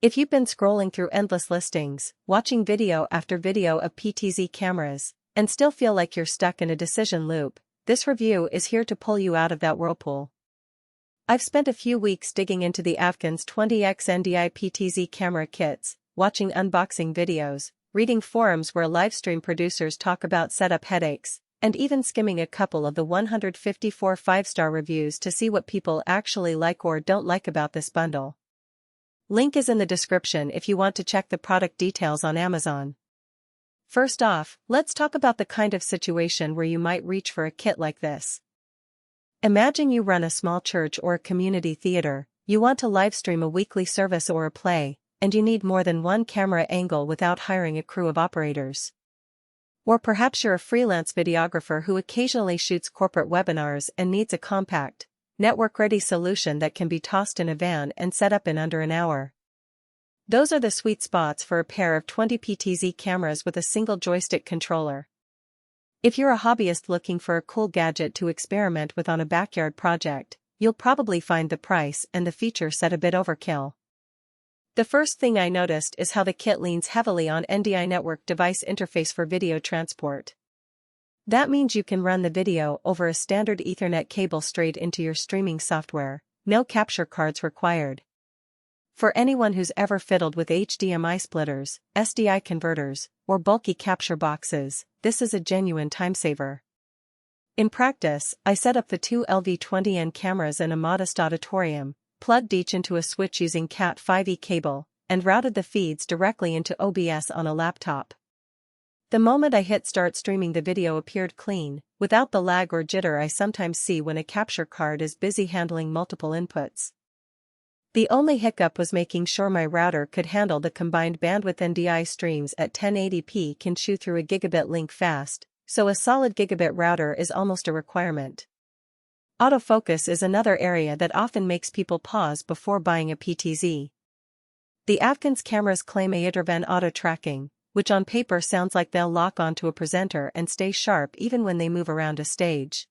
If you've been scrolling through endless listings, watching video after video of PTZ cameras, and still feel like you're stuck in a decision loop, this review is here to pull you out of that whirlpool. I've spent a few weeks digging into the AVKANS 20X NDI PTZ camera kits, watching unboxing videos, reading forums where livestream producers talk about setup headaches, and even skimming a couple of the 154 5-star reviews to see what people actually like or don't like about this bundle. Link is in the description if you want to check the product details on Amazon. First off, let's talk about the kind of situation where you might reach for a kit like this. Imagine you run a small church or a community theater, you want to livestream a weekly service or a play, and you need more than one camera angle without hiring a crew of operators. Or perhaps you're a freelance videographer who occasionally shoots corporate webinars and needs a compact, network-ready solution that can be tossed in a van and set up in under an hour. Those are the sweet spots for a pair of 20 PTZ cameras with a single joystick controller. If you're a hobbyist looking for a cool gadget to experiment with on a backyard project, you'll probably find the price and the feature set a bit overkill. The first thing I noticed is how the kit leans heavily on NDI network device interface for video transport. That means you can run the video over a standard Ethernet cable straight into your streaming software, no capture cards required. For anyone who's ever fiddled with HDMI splitters, SDI converters, or bulky capture boxes, this is a genuine time-saver. In practice, I set up the two LV20N cameras in a modest auditorium, plugged each into a switch using Cat5e cable, and routed the feeds directly into OBS on a laptop. The moment I hit start streaming, the video appeared clean, without the lag or jitter I sometimes see when a capture card is busy handling multiple inputs. The only hiccup was making sure my router could handle the combined bandwidth. NDI streams at 1080p can chew through a gigabit link fast, so a solid gigabit router is almost a requirement. Autofocus is another area that often makes people pause before buying a PTZ. The AVKANS cameras claim A-driven auto tracking, which on paper sounds like they'll lock onto a presenter and stay sharp even when they move around a stage.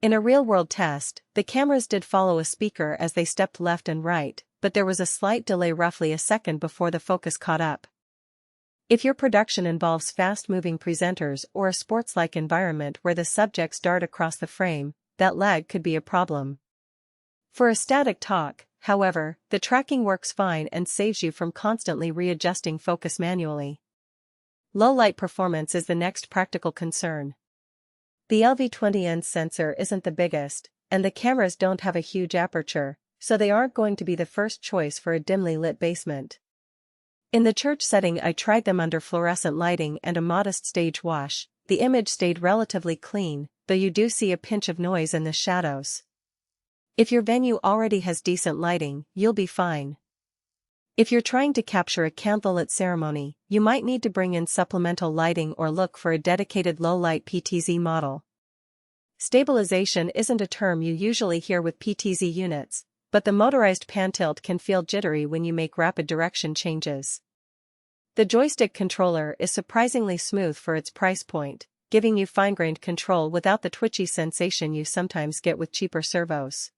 In a real-world test, the cameras did follow a speaker as they stepped left and right, but there was a slight delay, roughly a second, before the focus caught up. If your production involves fast-moving presenters or a sports-like environment where the subjects dart across the frame, that lag could be a problem. For a static talk, however, the tracking works fine and saves you from constantly readjusting focus manually. Low light performance is the next practical concern. The LV20N sensor isn't the biggest, and the cameras don't have a huge aperture, so they aren't going to be the first choice for a dimly lit basement. In the church setting, I tried them under fluorescent lighting and a modest stage wash. The image stayed relatively clean, though you do see a pinch of noise in the shadows. If your venue already has decent lighting, you'll be fine. If you're trying to capture a candlelit ceremony, you might need to bring in supplemental lighting or look for a dedicated low-light PTZ model. Stabilization isn't a term you usually hear with PTZ units, but the motorized pan tilt can feel jittery when you make rapid direction changes. The joystick controller is surprisingly smooth for its price point, giving you fine-grained control without the twitchy sensation you sometimes get with cheaper servos.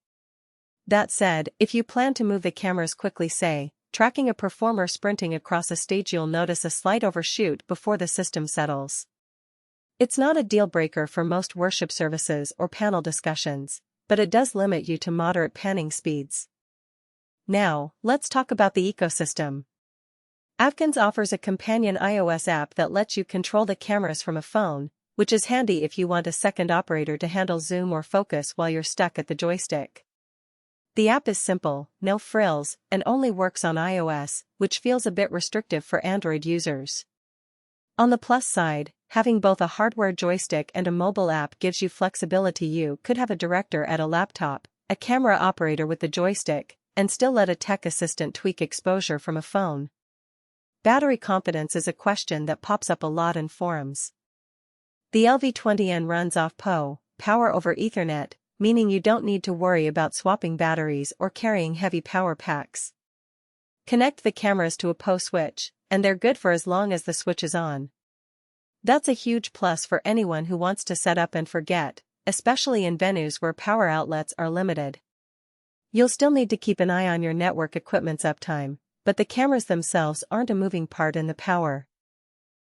That said, if you plan to move the cameras quickly, say, tracking a performer sprinting across a stage, you'll notice a slight overshoot before the system settles. It's not a deal-breaker for most worship services or panel discussions, but it does limit you to moderate panning speeds. Now, let's talk about the ecosystem. AVKANS offers a companion iOS app that lets you control the cameras from a phone, which is handy if you want a second operator to handle zoom or focus while you're stuck at the joystick. The app is simple, no frills, and only works on iOS, which feels a bit restrictive for Android users. On the plus side, having both a hardware joystick and a mobile app gives you flexibility. You could have a director at a laptop, a camera operator with the joystick, and still let a tech assistant tweak exposure from a phone. Battery competence is a question that pops up a lot in forums. The LV20N runs off power over Ethernet, meaning you don't need to worry about swapping batteries or carrying heavy power packs. Connect the cameras to a PO switch, and they're good for as long as the switch is on. That's a huge plus for anyone who wants to set up and forget, especially in venues where power outlets are limited. You'll still need to keep an eye on your network equipment's uptime, But the cameras themselves aren't a moving part in the power.